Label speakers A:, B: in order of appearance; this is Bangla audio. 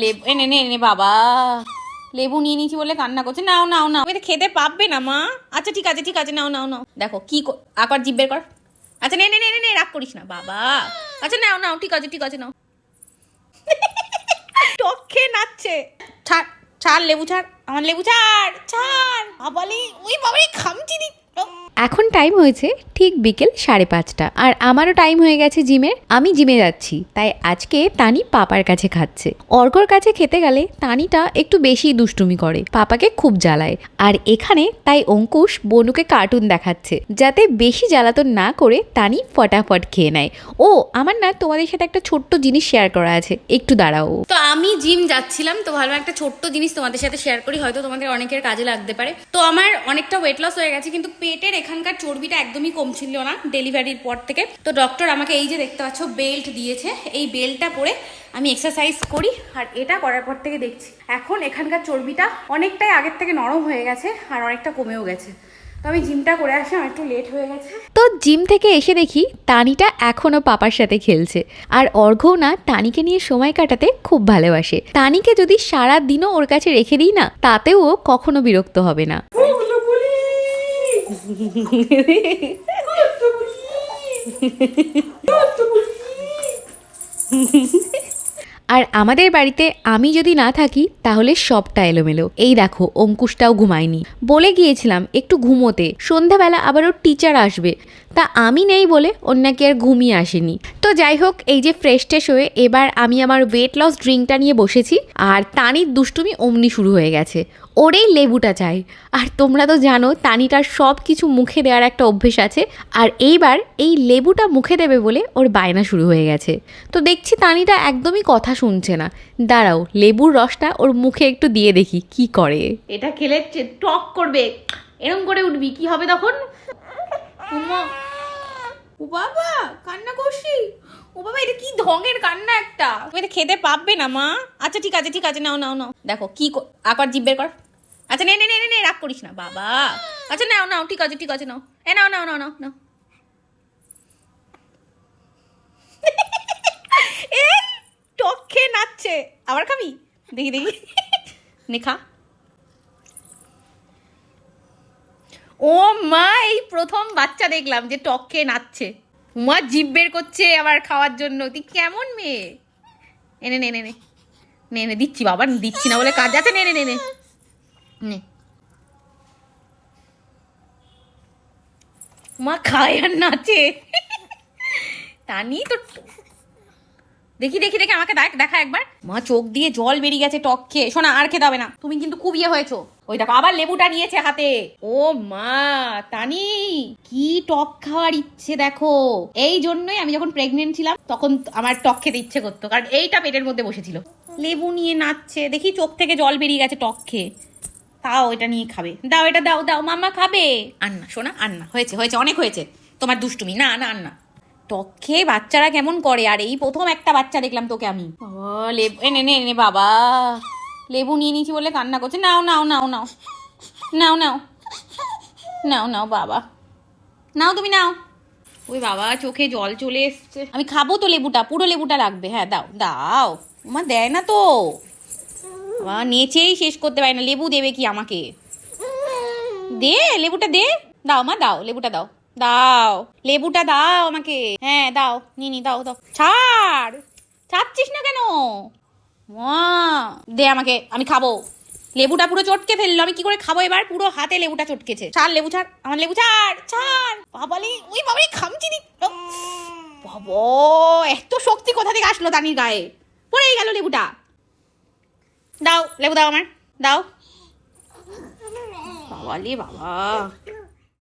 A: লেবু এনে নে নে বাবা, লেবু নিয়ে নিয়েছি বলে কান্না করছে। নাও নাও নাও, এটা খেতে পারবে না মা। আচ্ছা ঠিক আছে ঠিক আছে, নাও নাও নাও। দেখো কি আকার জিভ বের কর। আচ্ছা নে নে নে নে, রাগ করিস না বাবা। আচ্ছা নাও নাও, ঠিক আছে ঠিক আছে, নাও। টক খেয়ে নাচছে। ছাড় ছাড় লেবু ছাড়, আমার লেবু ছাড় ছাড়। বাবালি ওই বাবাই খামচি দি।
B: এখন টাইম হয়েছে ঠিক বিকেল 5:30, আর আমারও টাইম হয়ে গেছে জিমের। আমি জিমে যাচ্ছি, তাই আজকে তানি পাপার কাছে খাচ্ছে। অর্ঘর কাছে খেতে গেলে তানিটা একটু বেশি দুষ্টুমি করে, পাপাকে খুব জ্বালায়। আর এখানে তাই অঙ্কুশ বনুকে কার্টুন দেখাচ্ছে, যাতে বেশি জ্বালাতন না করে তানি ফটাফট খেয়ে নেয়। ও আমার না তোমাদের সাথে একটা ছোট্ট জিনিস শেয়ার করা আছে, একটু দাঁড়াও।
A: তো আমি জিম যাচ্ছিলাম, তো ভালো একটা ছোট্ট জিনিস তোমাদের সাথে শেয়ার করি, হয়তো তোমাদের অনেকের কাজে লাগতে পারে। তো আমার অনেকটা ওয়েট লস হয়ে গেছে, কিন্তু পেটের এখানকার চর্বিটা একদমই কম ছিল না ডেলিভারির পর থেকে। তো ডক্টর আমাকে এই যে দেখতে পাচ্ছ বেল্ট দিয়েছে, এই বেল্টটা পরে আমি এক্সারসাইজ করি। আর এটা করার পর থেকে দেখছি এখন এখানকার চর্বিটা অনেকটাই আগের থেকে নরম হয়ে গেছে আর অনেকটা কমেও গেছে। তো আমি জিমটা করে আসি, আমার একটু লেট হয়ে গেছে।
B: তো জিম থেকে এসে দেখি তানিটা এখনো পাপার সাথে খেলছে, আর অর্ঘ্যও না তানিকে নিয়ে সময় কাটাতে খুব ভালোবাসে। তানিকে যদি সারা দিনও ওর কাছে রেখে দিই না, তাতেও ও কখনো বিরক্ত হবে না। আর আমাদের বাড়িতে আমি যদি না থাকি তাহলে সবটা এলোমেলো। এই দেখো অঙ্কুশটাও ঘুমায়নি, বলে গিয়েছিলাম একটু ঘুমোতে, সন্ধ্যাবেলা আবার ওর টিচার আসবে, তা আমি নেই বলে ওর নাকি আর ঘুমিয়ে আসেনি। তো যাই হোক, এই যে ফ্রেশ ট্রেশ হয়ে এবার আমি আমার ওয়েট লস ড্রিঙ্কটা নিয়ে বসেছি, আর তানির দুষ্টুমি অমনি শুরু হয়ে গেছে, ওরেই লেবুটা চাই। আর তোমরা তো জানো তানিটার সব কিছু মুখে দেওয়ার একটা অভ্যেস আছে, আর এইবার এই লেবুটা মুখে দেবে বলে ওর বায়না শুরু হয়ে গেছে। তো দেখছি তানিটা একদমই কথা শুনছে না। দাঁড়াও, লেবুর রসটা ওর মুখে একটু দিয়ে দেখি কি করে।
A: এটা খেলে টক করবে, এরকম করে উঠবি, কি হবে তখন? ও বাবা কান্না করছি, ও বাবা এটা কি ঢঙের কান্না একটা। এটা খেতে পারবে না মা। আচ্ছা ঠিক আছে ঠিক আছে, নাও নাও নাও। দেখো কি আকার জিভ বের কর। আচ্ছা নে নে নে নে, রাগ করিস না বাবা। আচ্ছা নাও নাও, ঠিক আছে ঠিক আছে, নাও। এ নাও নাও নাও নাও নাও। এ টক খেয়ে নাচছে, আবার খাবি? দেখি দেখি, নে খা। ও মা, এই প্রথম বাচ্চা দেখলাম যে টক খেয়ে নাচছে। মা জিভ বের করছে আবার খাওয়ার জন্য। তুই কেমন মেয়ে? এনে নে নে নে নে নে, দিচ্ছি বাবা, দিচ্ছি না বলে কাজ আছে। নে নে নে নে নে। মা খায় আর নাচে। তানি তো দেখি দেখি দেখি, আমাকে দেখা একবার। মা চোখ দিয়ে জল বেরিয়ে গেছে টক খেয়ে। শোনা, আর খেতে হবে না, তুমি কিন্তু খুব ইয়ে হয়েছো। ওই দেখো আবার লেবুটা নিয়েছে হাতে। ও মা, তানি কি টক খাওয়ার ইচ্ছে দেখো। এই জন্যই আমি যখন প্রেগনেন্ট ছিলাম তখন আমার টক খেতে ইচ্ছে করতো, কারণ এইটা পেটের মধ্যে বসেছিল। লেবু নিয়ে নাচছে, দেখি চোখ থেকে জল বেরিয়ে গেছে টক খেয়ে। তাও এটা নিয়ে খাবে। দাও এটা দাও দাও, মাম্মা খাবে। আন্না শোনা, আন্না হয়েছে হয়েছে, অনেক হয়েছে তোমার দুষ্টুমি। না না আন্না, টক খেয়ে বাচ্চারা কেমন করে। আর এই প্রথম একটা বাচ্চা দেখলাম তোকে আমি। লেবু এনে নে নে বাবা, লেবু নিয়ে নিয়েছি বলে কান্না করছে। নাও নাও নাও নাও নাও নাও নাও নাও বাবা, নাও তুমি নাও। ওই বাবা চোখে জল চলে এসছে। আমি খাবো তো লেবুটা, পুরো লেবুটা লাগবে। হ্যাঁ দাও দাও। আমার দেয় না তো, নেচেই শেষ করতে পারে না। লেবু দেবে কি আমাকে? দে লেবুটা দে। দাও মা দাও, লেবুটা দাও দাও, লেবুটা দাও আমাকে। হ্যাঁ দাও, নিনি দাও দাও। ছাড়, ছাড়ছিস না কেন? মা দে আমাকে, আমি খাবো। লেবুটা পুরো চটকে ফেললো, আমি কি করে খাবো এবার? পুরো হাতে লেবুটা চটকেছে। ছাড় লেবু ছাড়, আমার লেবু ছাড় ছাড়। বাবালি ওই বাবাই খামচি দি। বাবা এত শক্তি কোথা থেকে আসলো তানির গায়ে? পড়েই গেল লেবুটা। দাও লেবু দাও, আমার দাও। বাবালি বাবা।